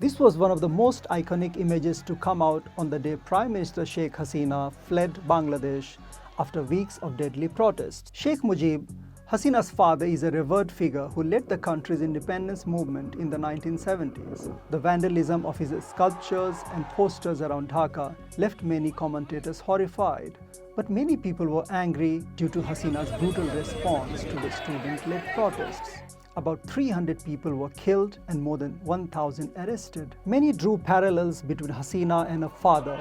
This was one of the most iconic images to come out on the day Prime Minister Sheikh Hasina fled Bangladesh after weeks of deadly protests. Sheikh Mujib, Hasina's father, is a revered figure who led the country's independence movement in the 1970s. The vandalism of his sculptures and posters around Dhaka left many commentators horrified. But many people were angry due to Hasina's brutal response to the student-led protests. About 300 people were killed and more than 1,000 arrested. Many drew parallels between Hasina and her father,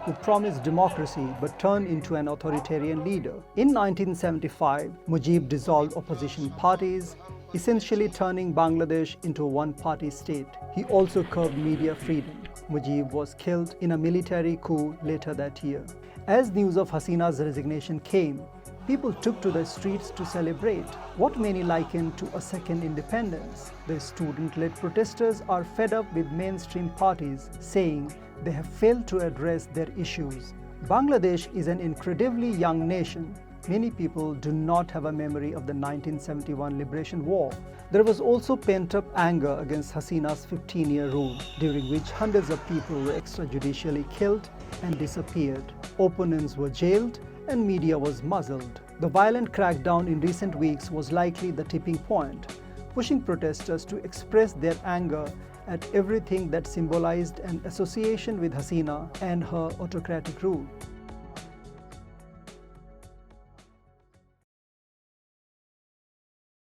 who promised democracy but turned into an authoritarian leader. In 1975, Mujib dissolved opposition parties, essentially turning Bangladesh into a one-party state. He also curbed media freedom. Mujib was killed in a military coup later that year. As news of Hasina's resignation came, people took to the streets to celebrate what many likened to a second independence. The student-led protesters are fed up with mainstream parties, saying they have failed to address their issues. Bangladesh is an incredibly young nation. Many people do not have a memory of the 1971 Liberation War. There was also pent-up anger against Hasina's 15-year rule, during which hundreds of people were extrajudicially killed and disappeared. Opponents were jailed and media was muzzled. The violent crackdown in recent weeks was likely the tipping point, pushing protesters to express their anger at everything that symbolized an association with Hasina and her autocratic rule.